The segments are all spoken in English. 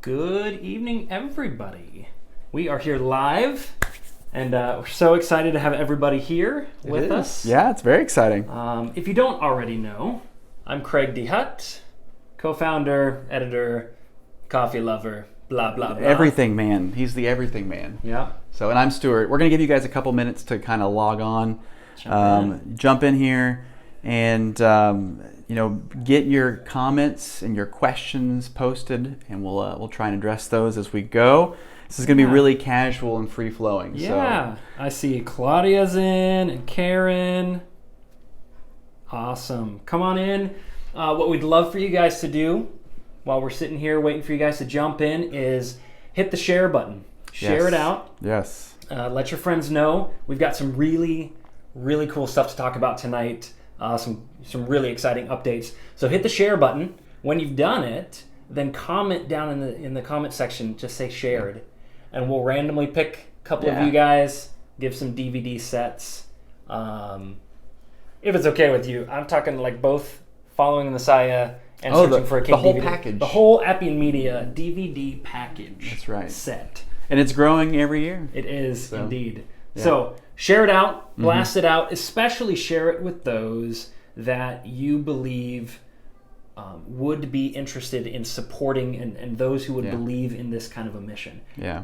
Good evening, everybody. We are here live, and we're so excited to have everybody here with us. Yeah, it's very exciting. If you don't already know, I'm Craig D. Hutt, co-founder, editor, coffee lover, blah, blah, blah. Everything man. He's the everything man. Yeah. So, and I'm Stuart. We're going to give you guys a couple minutes to kind of log on, jump in here, and get your comments and your questions posted, and we'll try and address those as we go. This is going to be really casual and free flowing. Yeah. So. I see Claudia's in and Karen. Awesome. Come on in. What we'd love for you guys to do while we're sitting here waiting for you guys to jump in is hit the share button. Share it out. Yes. Let your friends know. We've got some really, really cool stuff to talk about tonight. Some really exciting updates. So hit the share button. When you've done it, then comment down in the comment section. Just say shared, and we'll randomly pick a couple of you guys. Give some DVD sets. If it's okay with you, I'm talking like both Following the Messiah and Searching for a King. The whole DVD. package. The whole Appian Media DVD package. That's right. Set. And it's growing every year. It is indeed. Yeah. So share it out, blast it out, especially share it with those that you believe would be interested in supporting and those who would believe in this kind of a mission. Yeah.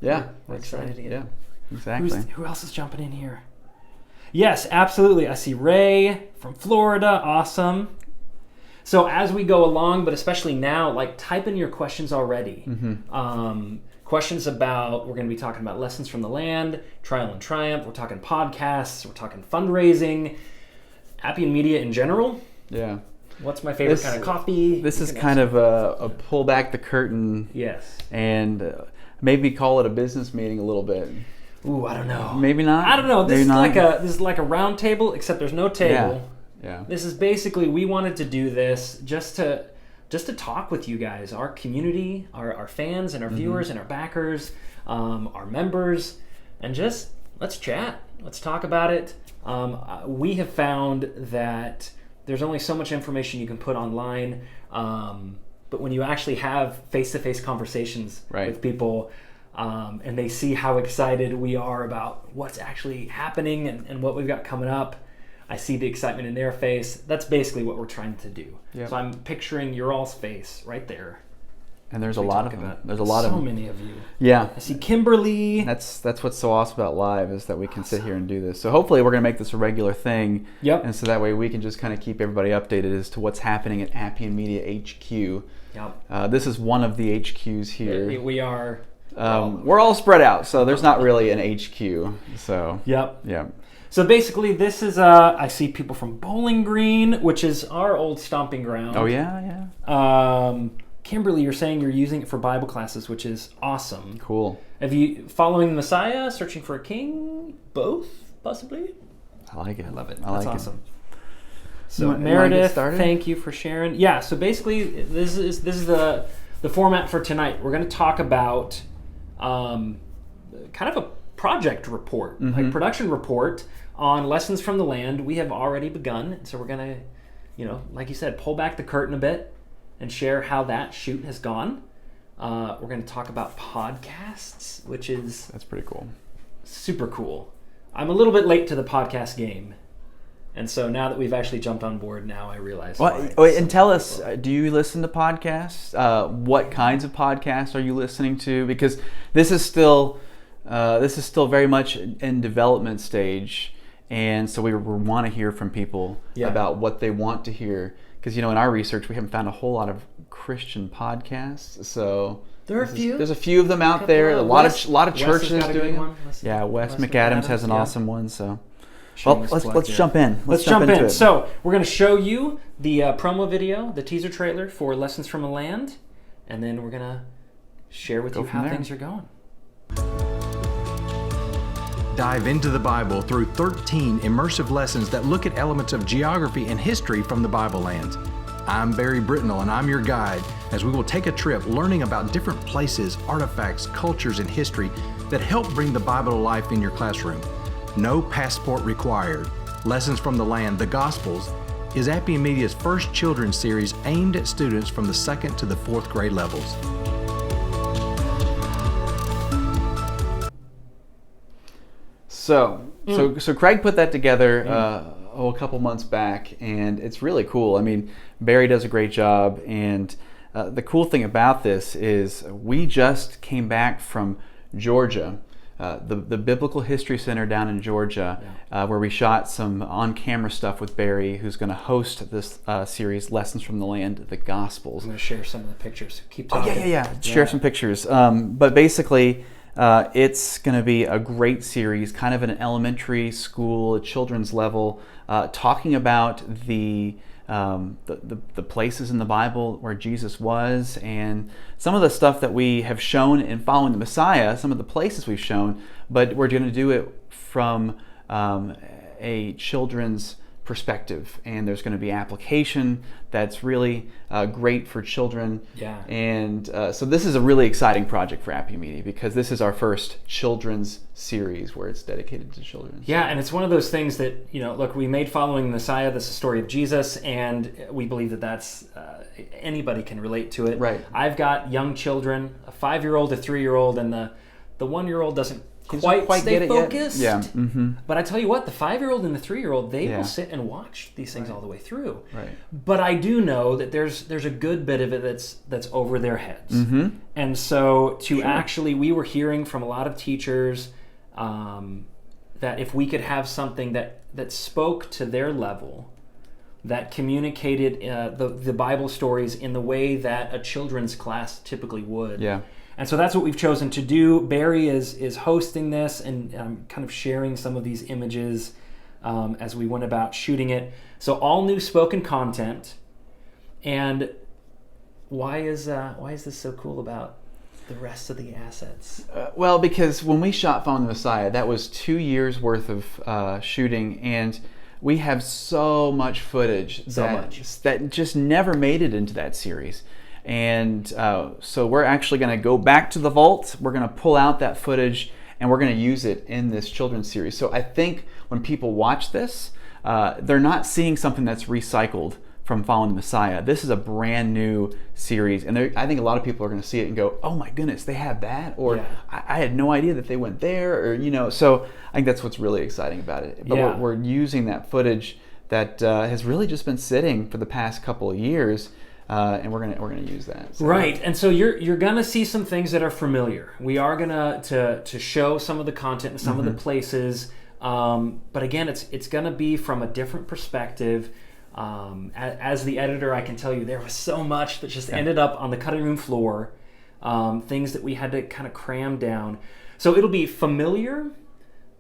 We're excited to get Yeah, exactly. Who else is jumping in here? Yes, absolutely. I see Ray from Florida. Awesome. So as we go along, but especially now, type in your questions already. Questions about, we're going to be talking about Lessons from the Land, Trial and Triumph. We're talking podcasts. We're talking fundraising, Appian Media in general. Yeah. What's my favorite kind of coffee? This is kind of a pull back the curtain. Yes. And maybe call it a business meeting a little bit. Ooh, I don't know. Maybe not. I don't know. This maybe is like a round table, except there's no table. Yeah. This is basically, we wanted to do this just to talk with you guys, our community, our fans and our viewers and our backers, our members, and just let's chat. Let's talk about it. We have found that there's only so much information you can put online, but when you actually have face-to-face conversations with people, and they see how excited we are about what's actually happening and what we've got coming up, I see the excitement in their face. That's basically what we're trying to do. Yep. So I'm picturing your all's face right there. And there's a lot of them. There's a lot of so many of you. Yeah. I see Kimberly. That's what's so awesome about live is that we can sit here and do this. So hopefully we're going to make this a regular thing. Yep. And so that way we can just kind of keep everybody updated as to what's happening at Appian Media HQ. Yep. This is one of the HQs here. We are. We're all spread out, so there's not really an HQ. So. Yep. Yeah. So basically, this is I see people from Bowling Green, which is our old stomping ground. Oh yeah. Kimberly, you're saying you're using it for Bible classes, which is awesome. Cool. Have you Following the Messiah, Searching for a King, both possibly? I like it. I love it. That's awesome. So Meredith, thank you for sharing. Yeah. So basically, this is the format for tonight. We're going to talk about kind of a project report, like production report on Lessons from the Land. We have already begun, so we're gonna, like you said, pull back the curtain a bit and share how that shoot has gone. We're gonna talk about podcasts, that's pretty cool, super cool. I'm a little bit late to the podcast game, and so now that we've actually jumped on board, now I realize. And tell us, do you listen to podcasts? What kinds of podcasts are you listening to? Because this is still very much in development stage, and so we want to hear from people about what they want to hear. Because in our research, we haven't found a whole lot of Christian podcasts. So there are a few. There's a few of them out there. A lot of churches doing one. Yeah, Wes McAdams has an awesome one. So. Well, let's jump in. Let's jump in. So we're going to show you the promo video, the teaser trailer for Lessons from the Land, and then we're going to share with you how things are going. Dive into the Bible through 13 immersive lessons that look at elements of geography and history from the Bible lands. I'm Barry Britnell, and I'm your guide as we will take a trip learning about different places, artifacts, cultures, and history that help bring the Bible to life in your classroom. No passport required. Lessons from the Land, the Gospels, is Appian Media's first children's series aimed at students from the 2nd to the 4th grade levels. So Craig put that together a couple months back, and it's really cool. I mean, Barry does a great job, and the cool thing about this is we just came back from Georgia, the Biblical History Center down in Georgia, where we shot some on-camera stuff with Barry, who's going to host this series, Lessons from the Land, the Gospels. I'm going to share some of the pictures. Keep talking. Share some pictures. But basically, it's going to be a great series, kind of an elementary school, children's level, talking about the places in the Bible where Jesus was, and some of the stuff that we have shown in Following the Messiah, some of the places we've shown, but we're going to do it from a children's perspective, and there's going to be application that's really great for children. And so this is a really exciting project for Appian Media, because this is our first children's series where it's dedicated to children. And it's one of those things that, look, we made Following the Messiah, this is the story of Jesus, and we believe that that's anybody can relate to it. Right. I've got young children, a 5-year-old, a 3-year-old, and the 1-year-old doesn't quite stay focused. But I tell you what, the 5-year-old and the 3-year-old, they will sit and watch these things all the way through. But I do know that there's a good bit of it that's over their heads. And so actually, we were hearing from a lot of teachers that if we could have something that spoke to their level, that communicated the Bible stories in the way that a children's class typically would. And so that's what we've chosen to do. Barry is hosting this, and I'm kind of sharing some of these images as we went about shooting it. So all new spoken content. And why is this so cool about the rest of the assets? Well, because when we shot Following the Messiah, that was 2 years worth of shooting, and we have so much footage that just never made it into that series. And so we're actually going to go back to the vault. We're going to pull out that footage, and we're going to use it in this children's series. So I think when people watch this, they're not seeing something that's recycled from Following the Messiah. This is a brand new series, and I think a lot of people are going to see it and go, "Oh my goodness, they have that!" Or I had no idea that they went there, or So I think that's what's really exciting about it. But we're using that footage that has really just been sitting for the past couple of years. And we're gonna use that. So. Right, and so you're gonna see some things that are familiar. We are gonna to show some of the content and some of the places, but again, it's gonna be from a different perspective. As the editor, I can tell you there was so much that just ended up on the cutting room floor, things that we had to kind of cram down. So it'll be familiar,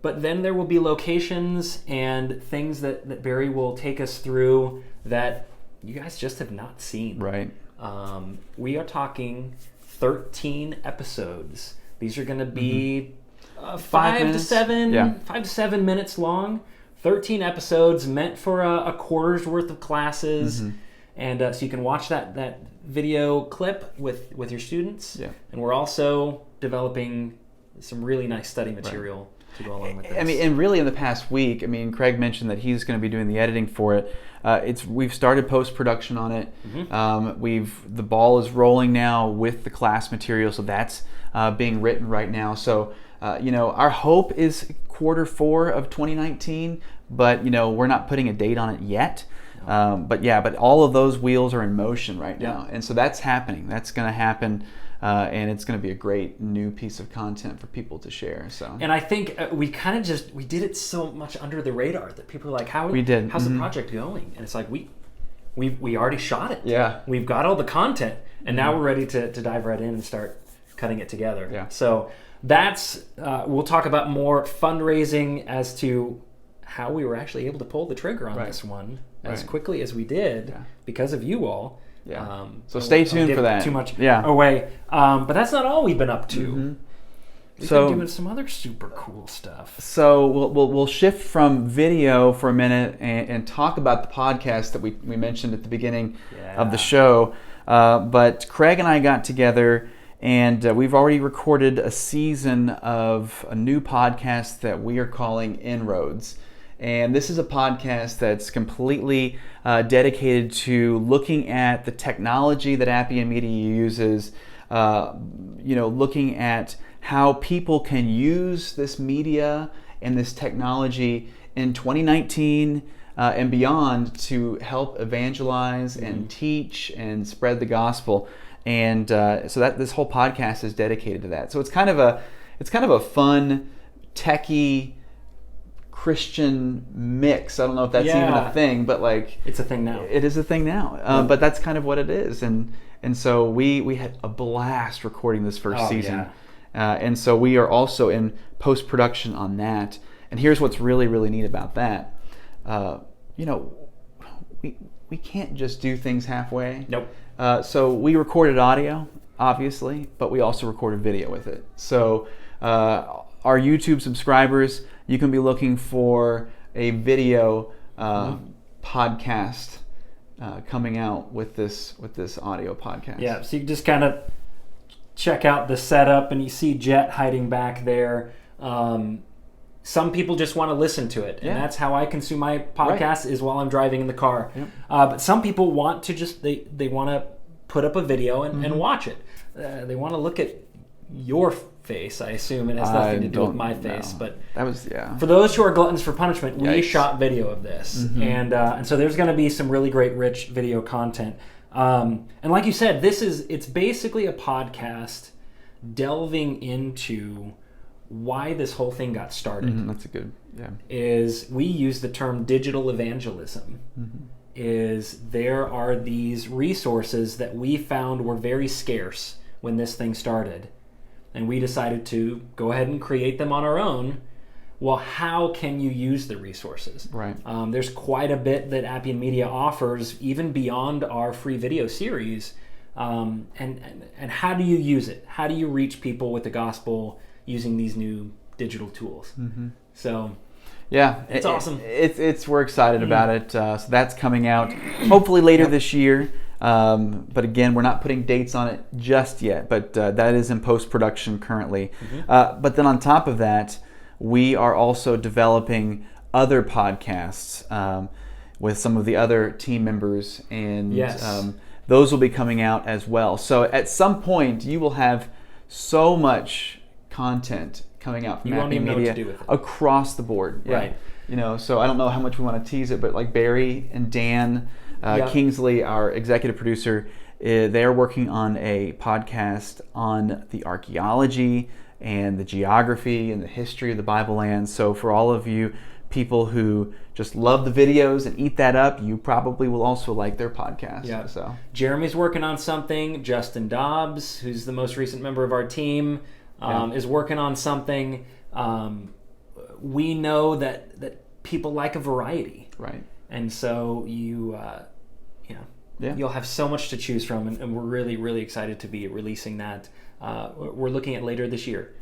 but then there will be locations and things that Barry will take us through that you guys just have not seen. Right. We are talking 13 episodes. These are going to be 5 to 7 minutes long. 13 episodes meant for a quarter's worth of classes. And so you can watch that video clip with your students. And we're also developing some really nice study material to go along with this. I mean, and really in the past week, Craig mentioned that he's going to be doing the editing for it. We've started post-production on it. The ball is rolling now with the class material, so that's being written right now. So our hope is Q4 of 2019, but we're not putting a date on it yet. But all of those wheels are in motion right now, and so that's happening. That's going to happen. And it's going to be a great new piece of content for people to share. So, and I think we kind of we did it so much under the radar that people are like, how's the project going? And it's like we already shot it. We've got all the content, and now we're ready to dive right in and start cutting it together. So that's we'll talk about more fundraising as to how we were actually able to pull the trigger on this one as quickly as we did because of you all. So stay tuned for that. Too much away, but that's not all we've been up to. We've been doing some other super cool stuff. So we'll shift from video for a minute and talk about the podcast that we mentioned at the beginning of the show. But Craig and I got together, and we've already recorded a season of a new podcast that we are calling Inroads. And this is a podcast that's completely dedicated to looking at the technology that Appian Media uses, looking at how people can use this media and this technology in 2019 and beyond to help evangelize and teach and spread the gospel. And so that this whole podcast is dedicated to that. So it's kind of a fun, techie Christian mix. I don't know if that's even a thing, but like it's a thing now. It is a thing now. But that's kind of what it is. And so we had a blast recording this first season. And so we are also in post-production on that. And here's what's really, really neat about that. We can't just do things halfway. Nope. So we recorded audio, obviously, but we also recorded video with it. So our YouTube subscribers, you can be looking for a video podcast coming out with this audio podcast. Yeah, so you just kind of check out the setup, and you see Jet hiding back there. Some people just want to listen to it, and that's how I consume my podcast is while I'm driving in the car. Yep. But some people want to just they want to put up a video and watch it. They want to look at your face. I assume it has nothing to do with my face, but that was for those who are gluttons for punishment, we shot video of this, and so there's going to be some really great, rich video content. And like you said, it's basically a podcast delving into why this whole thing got started. That's a good, is we use the term digital evangelism. Is there are these resources that we found were very scarce when this thing started, and we decided to go ahead and create them on our own. Well, how can you use the resources? Right. There's quite a bit that Appian Media offers, even beyond our free video series. And how do you use it? How do you reach people with the gospel using these new digital tools? So it's awesome. We're excited about it. So that's coming out hopefully later this year. But again, we're not putting dates on it just yet, but that is in post-production currently. But then on top of that, we are also developing other podcasts with some of the other team members, and those will be coming out as well. So at some point, you will have so much content coming out from Appian Media across the board. Right. So I don't know how much we want to tease it, but like Barry and Dan Kingsley, our executive producer, they are working on a podcast on the archaeology and the geography and the history of the Bible lands. So for all of you people who just love the videos and eat that up, you probably will also like their podcast. Yeah. So Jeremy's working on something. Justin Dobbs, who's the most recent member of our team, is working on something. We know that people like a variety, right? And so you'll have so much to choose from, and we're really, really excited to be releasing that. We're looking at later this year.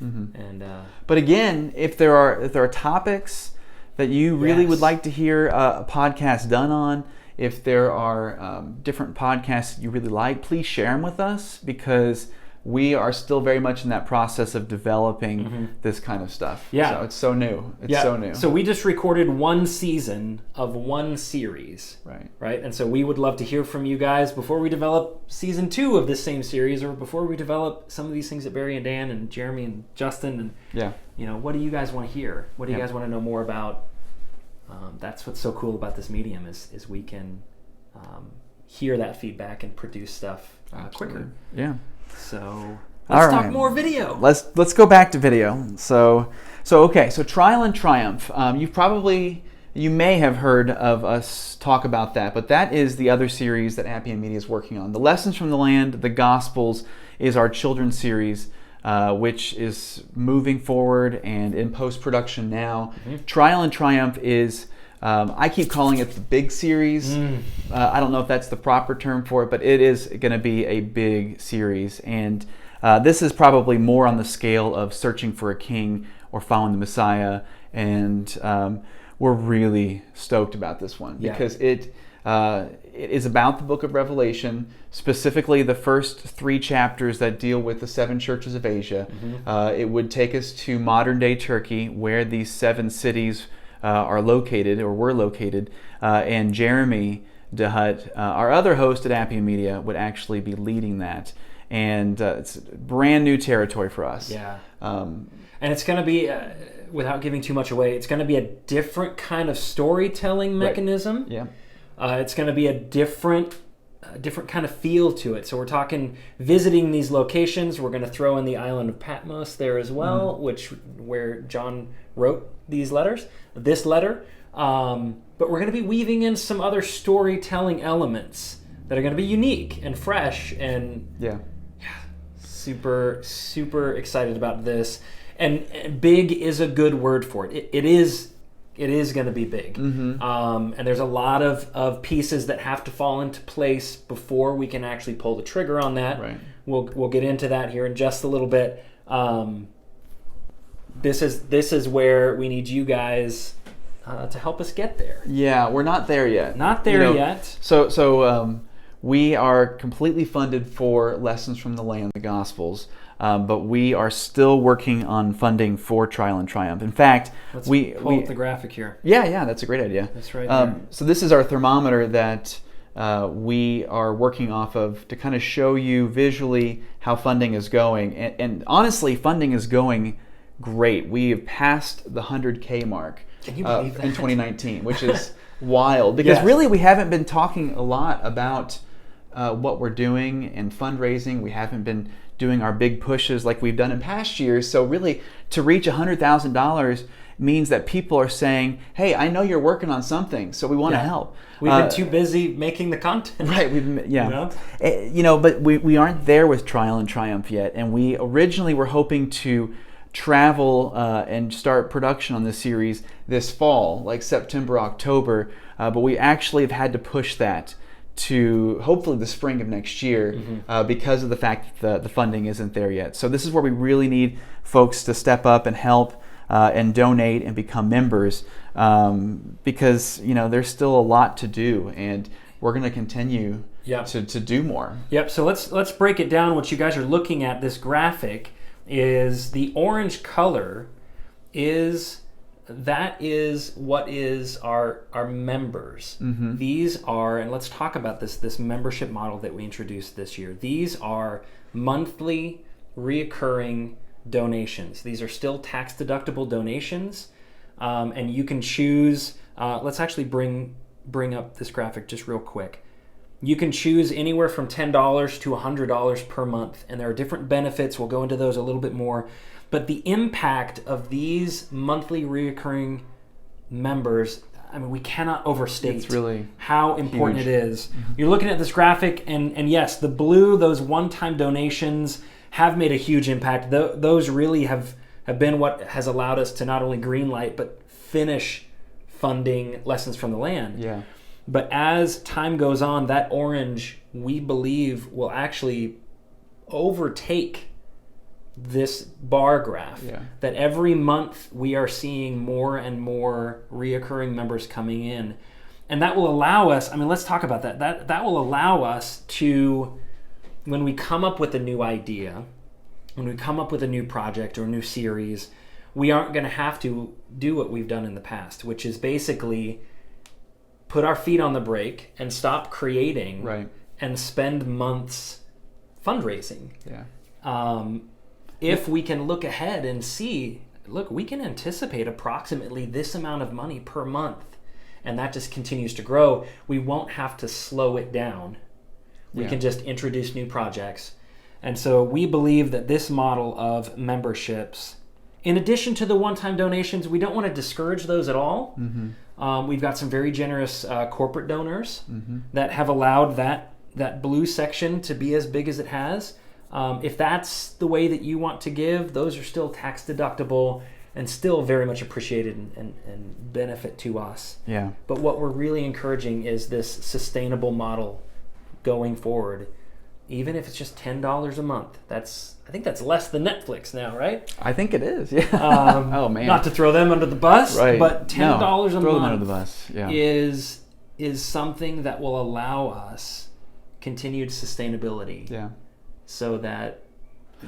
But again, if there are topics that you really would like to hear a podcast done on, if there are different podcasts that you really like, please share them with us, because we are still very much in that process of developing this kind of stuff. So it's so new. It's so new. So we just recorded one season of one series. Right. And so we would love to hear from you guys before we develop season 2 of this same series, or before we develop some of these things that Barry and Dan and Jeremy and Justin and what do you guys want to hear? What do you guys want to know more about? That's what's so cool about this medium is we can hear that feedback and produce stuff quicker. Yeah. So let's talk more video. Let's go back to video. So Trial and Triumph. You may have heard of us talk about that, but that is the other series that Appian Media is working on. The Lessons from the Land, the Gospels, is our children's series, which is moving forward and in post-production now. Trial and Triumph is, I keep calling it the big series. I don't know if that's the proper term for it, but it is going to be a big series. And this is probably more on the scale of Searching for a King or Following the Messiah. And we're really stoked about this one because it is about the book of Revelation, specifically the first 3 chapters that deal with the 7 churches of Asia. It would take us to modern day Turkey, where these 7 cities are located, or were located, and Jeremy DeHutt, our other host at Appian Media, would actually be leading that. And it's brand new territory for us. Yeah. And it's going to be, without giving too much away, it's going to be a different kind of storytelling mechanism. Right. Yeah. It's going to be a different kind of feel to it. So we're talking visiting these locations. We're going to throw in the island of Patmos there as well, where John wrote this letter. But we're going to be weaving in some other storytelling elements that are going to be unique and fresh, and super, super excited about this. And big is a good word for it. It is going to be big. And there's a lot of pieces that have to fall into place before we can actually pull the trigger on that. Right. We'll get into that here in just a little bit. This is where we need you guys to help us get there. Yeah, we're not there yet. Not there yet. So we are completely funded for Lessons from the Land, the Gospels, but we are still working on funding for Trial and Triumph. In fact, Let's pull up the graphic here. Yeah, that's a great idea. That's right there. So this is our thermometer that we are working off of to kind of show you visually how funding is going. And honestly, funding is going great. We have passed the 100K mark Can you believe that? in 2019, which is wild. Because really we haven't been talking a lot about what we're doing and fundraising. We haven't been doing our big pushes like we've done in past years. So really, to reach $100,000 means that people are saying, hey, I know you're working on something, so we want to help. We've been too busy making the content. Right, but we aren't there with Trial and Triumph yet. And we originally were hoping to travel and start production on this series this fall, like September, October, but we actually have had to push that to hopefully the spring of next year because of the fact that the funding isn't there yet. So this is where we really need folks to step up and help and donate and become members because there's still a lot to do, and we're going to continue to do more. Yep. So let's break it down. What you guys are looking at, this graphic, is the orange color is what is our members. These are, and let's talk about this membership model that we introduced this year. These are monthly reoccurring donations. These are still tax deductible donations, and you can choose. Let's actually bring up this graphic just real quick. You can choose anywhere from $10 to $100 per month, and there are different benefits. We'll go into those a little bit more. But the impact of these monthly recurring members, I mean, we cannot overstate how important it is. You're looking at this graphic, and yes, the blue, those one-time donations have made a huge impact. Those really have been what has allowed us to not only greenlight, but finish funding Lessons from the Land. Yeah. But as time goes on, that orange, we believe, will actually overtake this bar graph. That every month we are seeing more and more reoccurring members coming in. And that will allow us, I mean, let's talk about that. That will allow us to, when we come up with a new idea, when we come up with a new project or a new series, we aren't going to have to do what we've done in the past, which is basically put our feet on the brake and stop creating and spend months fundraising. If we can look ahead and see, look, we can anticipate approximately this amount of money per month, and that just continues to grow. We won't have to slow it down. We can just introduce new projects. And so we believe that this model of memberships, in addition to the one-time donations, we don't want to discourage those at all. We've got some very generous corporate donors that have allowed that blue section to be as big as it has. If that's the way that you want to give, those are still tax deductible and still very much appreciated and benefit to us. But what we're really encouraging is this sustainable model going forward. Even if it's just $10 a month, I think that's less than Netflix now, right? I think it is. Oh man! Not to throw them under the bus, but $10 a throw them month under the bus. is something that will allow us continued sustainability. So that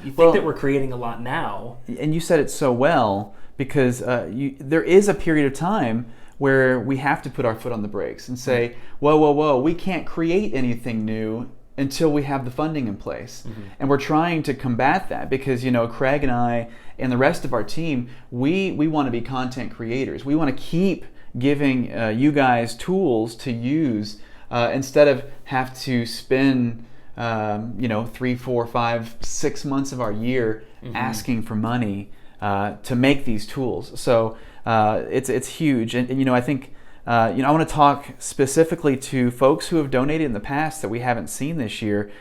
You think that we're creating a lot now. And you said it so well, because there is a period of time where we have to put our foot on the brakes and say, whoa, we can't create anything new until we have the funding in place. And we're trying to combat that because, Craig and I and the rest of our team, we want to be content creators. We want to keep giving you guys tools to use instead of have to spend 3, 4, 5, 6 months of our year asking for money to make these tools. So it's huge. And I think I want to talk specifically to folks who have donated in the past that we haven't seen this year.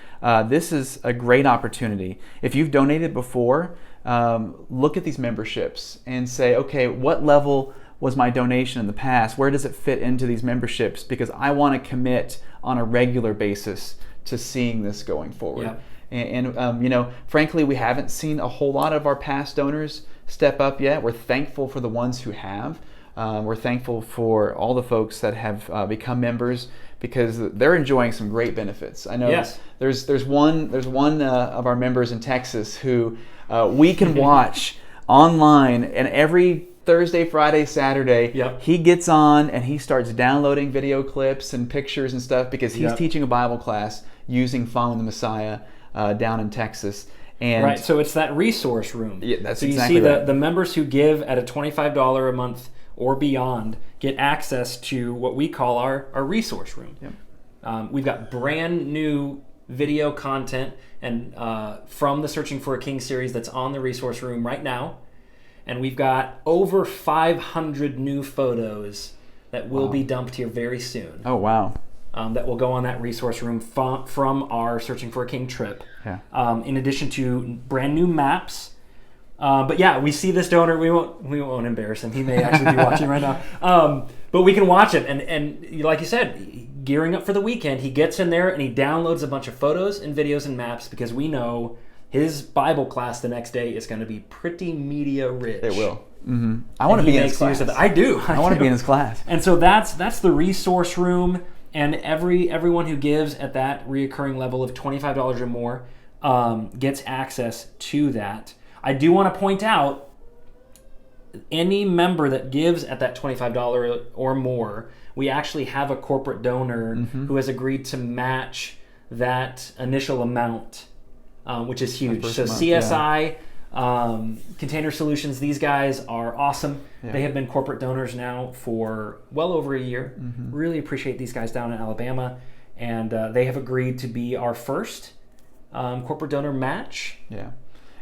This is a great opportunity. If you've donated before, look at these memberships and say, okay, what level was my donation in the past? Where does it fit into these memberships? Because I want to commit on a regular basis to seeing this going forward. Yeah. And frankly, we haven't seen a whole lot of our past donors step up yet. We're thankful for the ones who have. We're thankful for all the folks that have become members because they're enjoying some great benefits. I know there's one of our members in Texas who we can watch online, and every Thursday, Friday, Saturday, he gets on and he starts downloading video clips and pictures and stuff because he's teaching a Bible class using Following the Messiah down in Texas. And right, so it's that resource room. Yeah, that's so exactly you see right. the members who give at a $25 a month or beyond get access to what we call our resource room. Yep. We've got brand new video content and from the Searching for a King series that's on the resource room right now. And we've got over 500 new photos that will be dumped here very soon. Oh, wow. That will go on that resource room from our Searching for a King trip. Yeah. In addition to brand new maps. But yeah, we see this donor. We won't embarrass him. He may actually be watching right now. But we can watch it. And like you said, gearing up for the weekend, he gets in there and he downloads a bunch of photos and videos and maps because we know his Bible class the next day is going to be pretty media rich. It will. Mm-hmm. I want to be in his class. I do. I want to be in his class. And so that's the resource room. And everyone who gives at that reoccurring level of $25 or more gets access to that. I do want to point out, any member that gives at that $25 or more, we actually have a corporate donor who has agreed to match that initial amount, which is huge. So CSI, Container Solutions, these guys are awesome. Yeah. They have been corporate donors now for well over a year. Really appreciate these guys down in Alabama. And they have agreed to be our first corporate donor match. Yeah.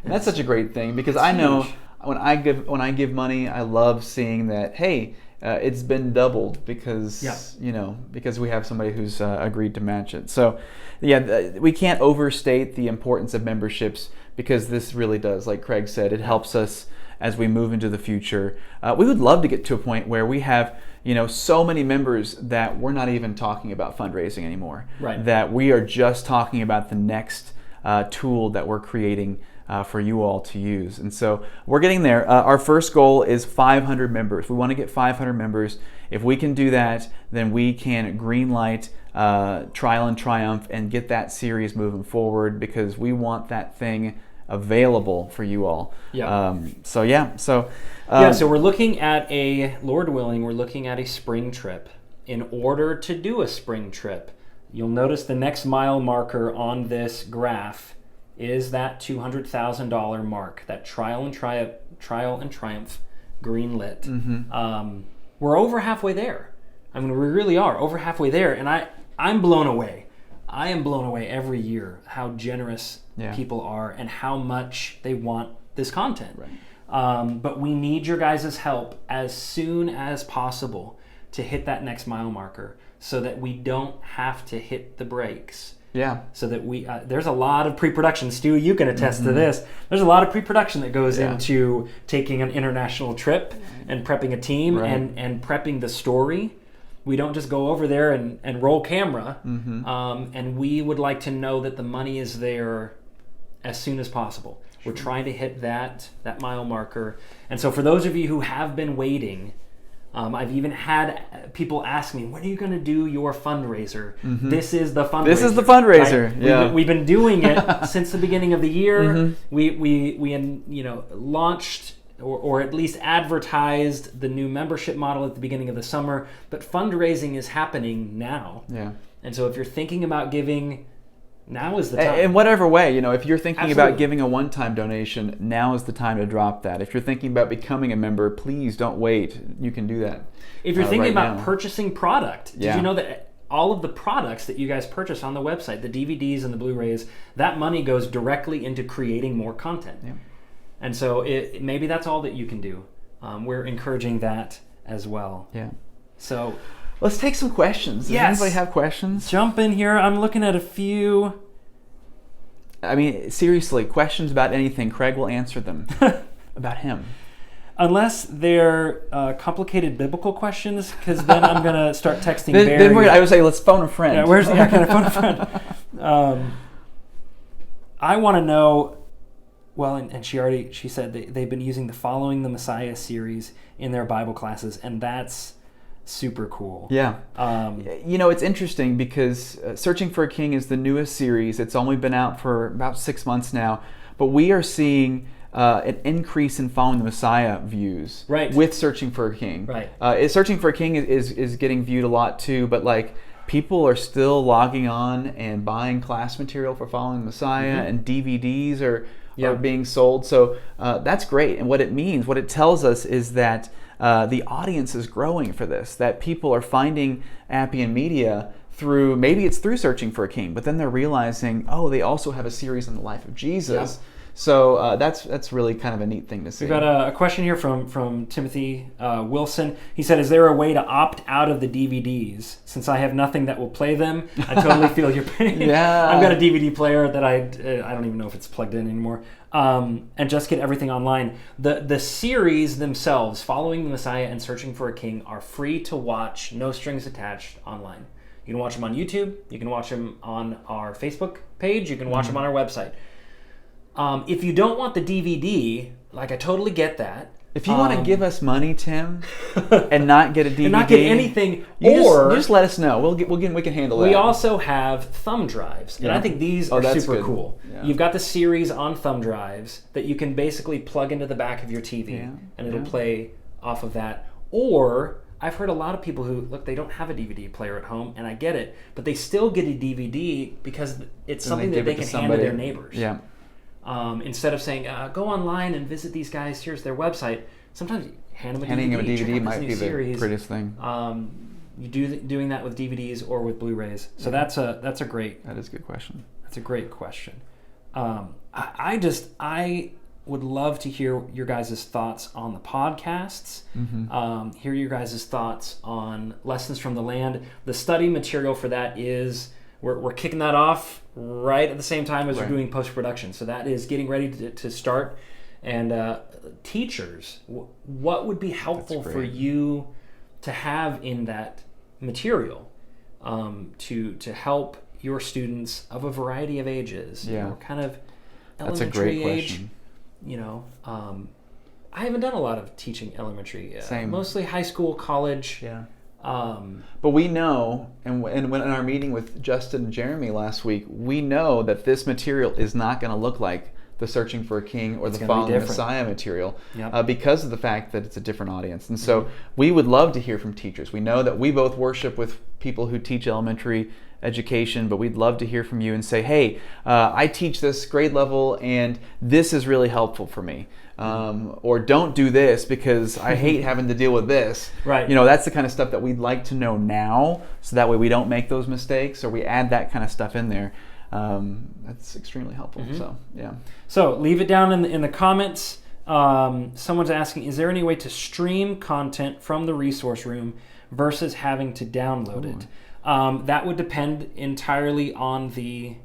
And that's such a great thing because I know when I give money, I love seeing that, hey, it's been doubled because because we have somebody who's agreed to match it. So we can't overstate the importance of memberships because this really does, like Craig said, it helps us as we move into the future. We would love to get to a point where we have so many members that we're not even talking about fundraising anymore. Right. That we are just talking about the next tool that we're creating for you all to use. And so we're getting there. Our first goal is 500 members. We want to get 500 members. If we can do that, then we can greenlight Trial and Triumph and get that series moving forward because we want that thing available for you all. Yeah. So we're looking at Lord willing, we're looking at a spring trip. In order to do a spring trip, you'll notice the next mile marker on this graph is that $200,000 mark, that Trial and Triumph greenlit. We're over halfway there. I mean, we really are over halfway there, and I'm blown away. I am blown away every year how generous people are and how much they want this content. Right. But we need your guys' help as soon as possible to hit that next mile marker so that we don't have to hit the brakes. Yeah. So that we there's a lot of pre-production. Stu, you can attest to this. There's a lot of pre-production that goes into taking an international trip and prepping a team and prepping the story. We don't just go over there and roll camera. And we would like to know that the money is there as soon as possible. Sure. We're trying to hit that mile marker. And so for those of you who have been waiting, I've even had people ask me, when are you going to do your fundraiser? This is the fundraiser. This is the fundraiser. Right? Yeah. We've been doing it since the beginning of the year. We launched or at least advertised the new membership model at the beginning of the summer, but fundraising is happening now. Yeah. And so if you're thinking about giving, now is the time. In whatever way, if you're thinking Absolutely. about giving a one-time donation, now is the time to drop that. If you're thinking about becoming a member, please don't wait. You can do that. If you're thinking right about now. purchasing product, did Yeah. you know that all of the products that you guys purchase on the website, the DVDs and the Blu-rays, that money goes directly into creating more content. Yeah. And so maybe that's all that you can do. We're encouraging that as well. Yeah. So Let's take some questions. Does Yes. anybody have questions? jump in here. I'm looking at a few. I mean, seriously, questions about anything. Craig will answer them. About him. Unless they're complicated biblical questions, because then I'm going to start texting Then Barry. I would say, let's phone a friend. Yeah, where's the kind of phone a friend? I want to know. Well, and she said they've been using the Following the Messiah series in their Bible classes, and that's super cool. Yeah. It's interesting because Searching for a King is the newest series. It's only been out for about 6 months now, but we are seeing an increase in Following the Messiah views with Searching for a King. Right. Searching for a King is getting viewed a lot too, but people are still logging on and buying class material for Following the Messiah, and DVDs are being sold. So that's great. And what it tells us is that the audience is growing for this, that people are finding Appian Media maybe it's through Searching for a King, but then they're realizing, they also have a series on the life of Jesus. Yeah. So that's really kind of a neat thing to see. We've got a question here from Timothy Wilson. He said, is there a way to opt out of the DVDs? Since I have nothing that will play them, I totally feel your pain. Yeah. I've got a DVD player that I don't even know if it's plugged in anymore, and just get everything online. The series themselves, Following the Messiah and Searching for a King, are free to watch, no strings attached, online. You can watch them on YouTube. You can watch them on our Facebook page. You can watch them on our website. If you don't want the DVD, I totally get that. If you want to give us money, Tim, and not get a DVD, and not get anything, you just let us know. We can handle that. We also have thumb drives, and I think these are super cool. Yeah. You've got the series on thumb drives that you can basically plug into the back of your TV, and it'll play off of that. Or I've heard a lot of people who they don't have a DVD player at home, and I get it, but they still get a DVD because it's something that they can hand to their neighbors. Yeah. Instead of saying, go online and visit these guys, here's their website, sometimes handing them a DVD might be the prettiest thing. You doing that with DVDs or with Blu-rays. So that's a great... That is a good question. That's a great question. I would love to hear your guys' thoughts on the podcasts, hear your guys' thoughts on Lessons from the Land. The study material for that is... We're kicking that off right at the same time as we're doing post-production. So that is getting ready to start. And teachers, what would be helpful for you to have in that material to help your students of a variety of ages? Kind of elementary age. I haven't done a lot of teaching elementary. Same. Mostly high school, college. Yeah. But we know, and when in our meeting with Justin and Jeremy last week, we know that this material is not going to look like the Searching for a King or the Following the Messiah material because of the fact that it's a different audience. And so we would love to hear from teachers. We know that we both worship with people who teach elementary education, but we'd love to hear from you and say, hey, I teach this grade level and this is really helpful for me. Or don't do this because I hate having to deal with this. Right. That's the kind of stuff that we'd like to know now, so that way we don't make those mistakes, or we add that kind of stuff in there. That's extremely helpful. So yeah. So leave it down in the comments. Someone's asking, is there any way to stream content from the resource room versus having to download it? That would depend entirely on the...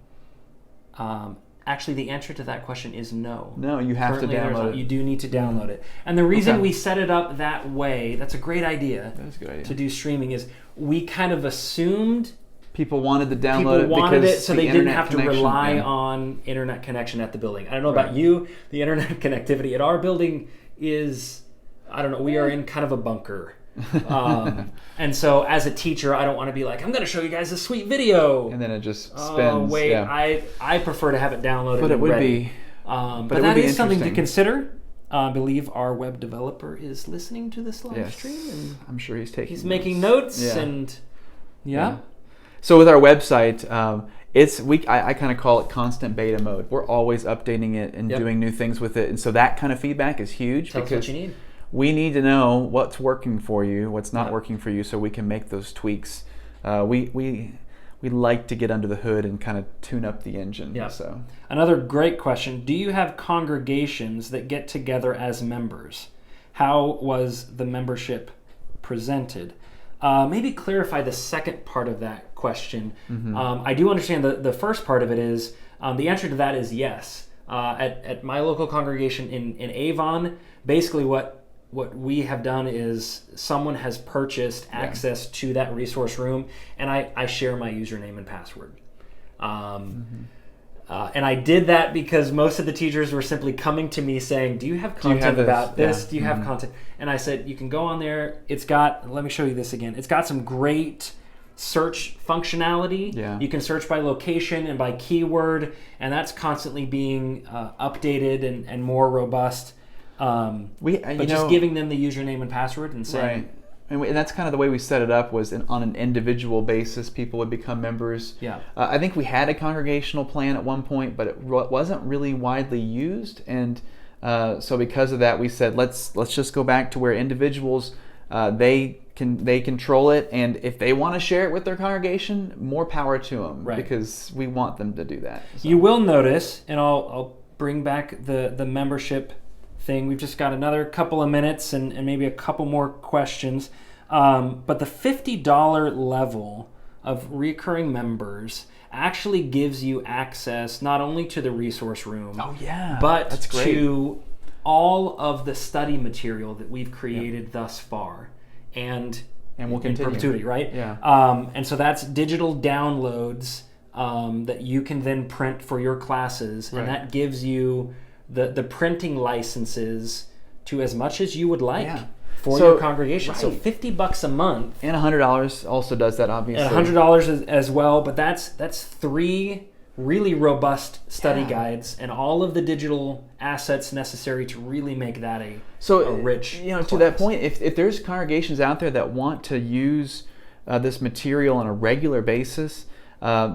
Actually, the answer to that question is no. No, you have Currently, to download it. You do need to download it. And the reason we set it up that way, that's a great idea. That is a good idea. To do streaming is we kind of assumed people wanted to download it so they didn't have to rely on internet connection at the building. I don't know about you, the internet connectivity at our building is, I don't know, we are in kind of a bunker. And so as a teacher, I don't want to be like, I'm going to show you guys a sweet video. And then it just spins. Oh, wait, yeah. I prefer to have it downloaded But it and would ready. be... But it that would be is something to interesting. consider. I believe our web developer is listening to this live Yes. stream. And I'm sure he's taking he's making notes Yeah. and... Yeah. So with our website, I kind of call it constant beta mode. We're always updating it and Yep. doing new things with it. And so that kind of feedback is huge Tell us because what you need. we need to know what's working for you, what's not Yep. working for you, so we can make those tweaks. We like to get under the hood and kind of tune up the engine. Yeah. So Another great question. Do you have congregations that get together as members? How was the membership presented? Maybe clarify the second part of that question. I do understand the first part of it is, the answer to that is yes. At my local congregation in Avon, basically what we have done is someone has purchased access to that resource room, and I share my username and password. And I did that because most of the teachers were simply coming to me saying, do you have content this? about this? Yeah. Do you have content? And I said, you can go on there. It's got, let me show you this again. It's got some great search functionality. Yeah. You can search by location and by keyword, and that's constantly being updated and more robust. But just giving them the username and password and saying... Right. And that's kind of the way we set it up, was on an individual basis, people would become members. Yeah. I think we had a congregational plan at one point, but it wasn't really widely used. And so because of that, we said, let's just go back to where individuals, they control it. And if they want to share it with their congregation, more power to them. Right. Because we want them to do that. So. You will notice, and I'll bring back the membership thing. We've just got another couple of minutes and maybe a couple more questions. But the $50 level of recurring members actually gives you access not only to the resource room, but that's great. to all of the study material that we've created thus far. And we'll in continue. perpetuity, right? Yeah. And so that's digital downloads that you can then print for your classes, Right. and that gives you the printing licenses to as much as you would like for your congregation. Right. So $50 a month, And $100 also does that, obviously. and $100 as well. But that's 3 really robust study guides and all of the digital assets necessary to really make that a rich. To that point, if there's congregations out there that want to use this material on a regular basis,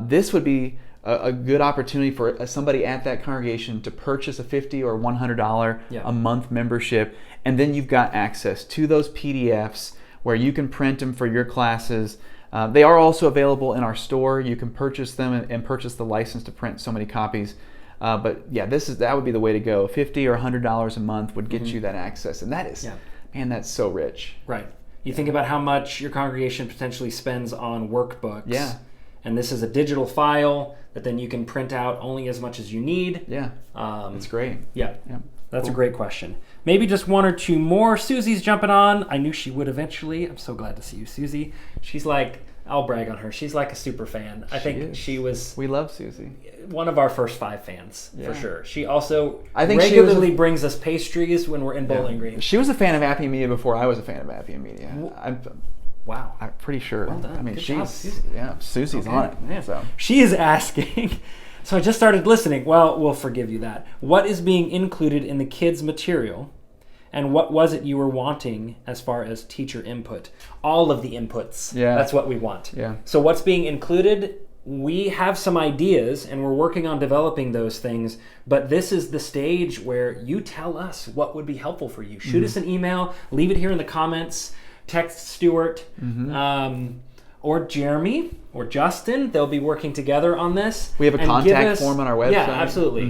this would be a good opportunity for somebody at that congregation to purchase a $50 or $100 a month membership, and then you've got access to those PDFs where you can print them for your classes. They are also available in our store. You can purchase them and purchase the license to print so many copies. But yeah, that would be the way to go. $50 or $100 a month would get you that access, and that is, man, that's so rich. Right. You think about how much your congregation potentially spends on workbooks. Yeah. And this is a digital file that then you can print out only as much as you need. Yeah. That's great. Yeah. Yeah. That's a great question. Maybe just 1 or 2 more. Susie's jumping on. I knew she would eventually. I'm so glad to see you, Susie. She's like, I'll brag on her. She's like a super fan. I think she was We love Susie. one of our first 5 fans, for sure. She also I think regularly brings us pastries when we're in Bowling Green. She was a fan of Appian Media before I was a fan of Appian Media. Wow. I'm pretty sure. Well done. I mean, Good job, Susie's Susie. on it. Yeah. So. She is asking, so I just started listening. Well, we'll forgive you that. What is being included in the kids' material, and what was it you were wanting as far as teacher input? All of the inputs. Yeah. That's what we want. Yeah. So what's being included? We have some ideas, and we're working on developing those things, but this is the stage where you tell us what would be helpful for you. Shoot us an email, leave it here in the comments, text Stuart, or Jeremy, or Justin. They'll be working together on this. We have a contact form on our website. Yeah, absolutely.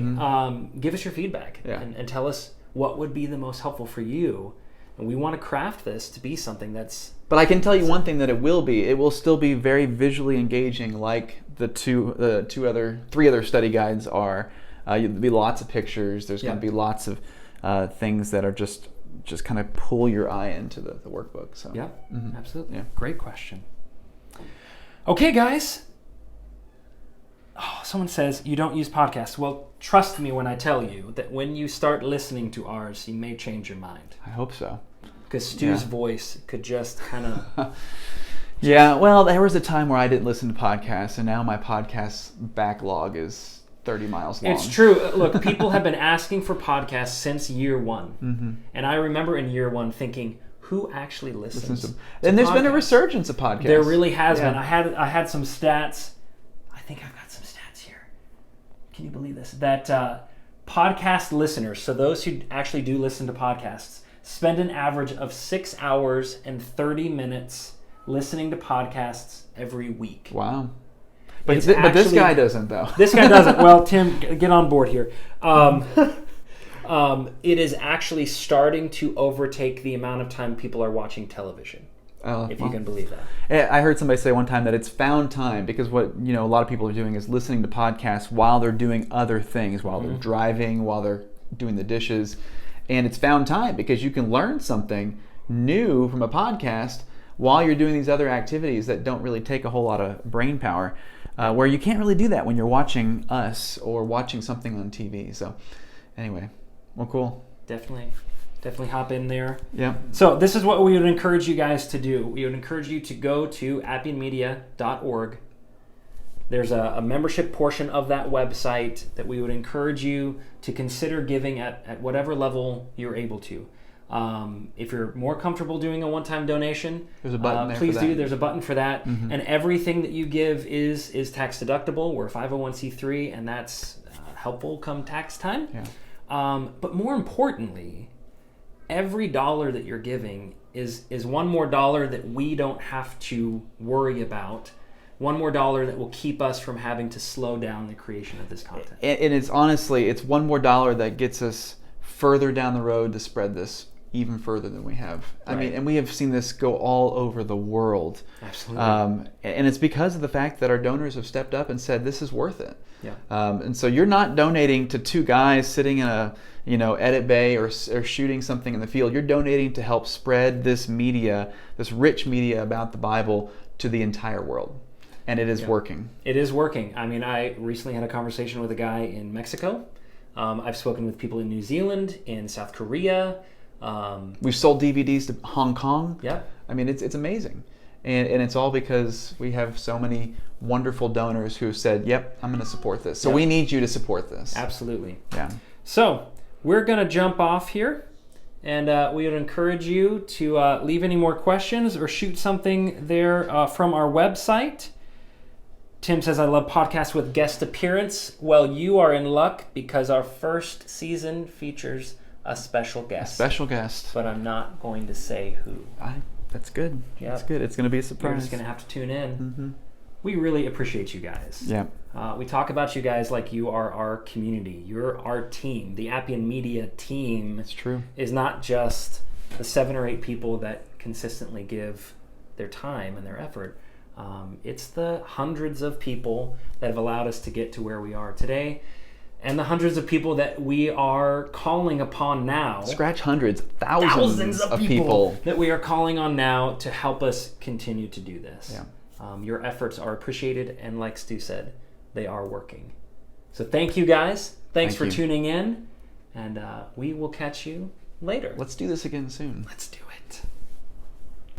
Give us your feedback and tell us what would be the most helpful for you. And we want to craft this to be something that's... But I can tell you one thing that it will be. It will still be very visually engaging, like the three other study guides are. There'll be lots of pictures. There's going to be lots of things that are just kind of pull your eye into the workbook. So Yeah, absolutely. Yeah. Great question. Okay, guys. Oh, someone says you don't use podcasts. Well, trust me when I tell you that when you start listening to ours, you may change your mind. I hope so. because Stu's voice could just kind of... Yeah, well, there was a time where I didn't listen to podcasts, and now my podcast backlog is 30 miles long. It's true. Look, people have been asking for podcasts since year one. Mm-hmm. And I remember in year one thinking, who actually listens to And there's podcasts? been a resurgence of podcasts. There really has been. I had some stats. I think I've got some stats here. Can you believe this? That podcast listeners, so those who actually do listen to podcasts, spend an average of 6 hours and 30 minutes listening to podcasts every week. Wow. But this guy doesn't, though. This guy doesn't. Well, Tim, get on board here. It is actually starting to overtake the amount of time people are watching television, if you can believe that. I heard somebody say one time that it's found time, because what a lot of people are doing is listening to podcasts while they're doing other things, while they're driving, while they're doing the dishes. And it's found time because you can learn something new from a podcast while you're doing these other activities that don't really take a whole lot of brain power, where you can't really do that when you're watching us or watching something on TV. So anyway, well, cool. Definitely hop in there. Yeah. So this is what we would encourage you guys to do. We would encourage you to go to appianmedia.org. There's a membership portion of that website that we would encourage you to consider giving at whatever level you're able to. If you're more comfortable doing a one-time donation, there's a button there please for that. do. There's a button for that. Mm-hmm. And everything that you give is tax deductible. We're 501c3, and that's helpful come tax time. Yeah. But more importantly, every dollar that you're giving is one more dollar that we don't have to worry about. One more dollar that will keep us from having to slow down the creation of this content. And it's honestly, it's one more dollar that gets us further down the road to spread this even further than we have. Right. I mean, and we have seen this go all over the world. Absolutely. And it's because of the fact that our donors have stepped up and said, this is worth it. Yeah. And so you're not donating to two guys sitting in a edit bay or shooting something in the field. You're donating to help spread this media, this rich media about the Bible, to the entire world. And it is working. It is working. I mean, I recently had a conversation with a guy in Mexico. I've spoken with people in New Zealand, in South Korea. We've sold DVDs to Hong Kong. Yeah. I mean, it's amazing. And it's all because we have so many wonderful donors who have said, yep, I'm going to support this. So we need you to support this. Absolutely. Yeah. So we're going to jump off here. And we would encourage you to leave any more questions or shoot something there from our website. Tim says, I love podcasts with guest appearance. Well, you are in luck because our first season features a special guest. A special guest. But I'm not going to say who. That's good. Yep. That's good. It's going to be a surprise. You're just going to have to tune in. Mm-hmm. We really appreciate you guys. Yeah. We talk about you guys like you are our community. You're our team. The Appian Media team. That's true. Is not just the 7 or 8 people that consistently give their time and their effort. It's the hundreds of people that have allowed us to get to where we are today, and the hundreds of people that we are calling upon now. Scratch hundreds, thousands of people that we are calling on now to help us continue to do this. Yeah. Your efforts are appreciated, and like Stu said, they are working. So thank you guys. Thanks for tuning in, and we will catch you later. Let's do this again soon. Let's do it.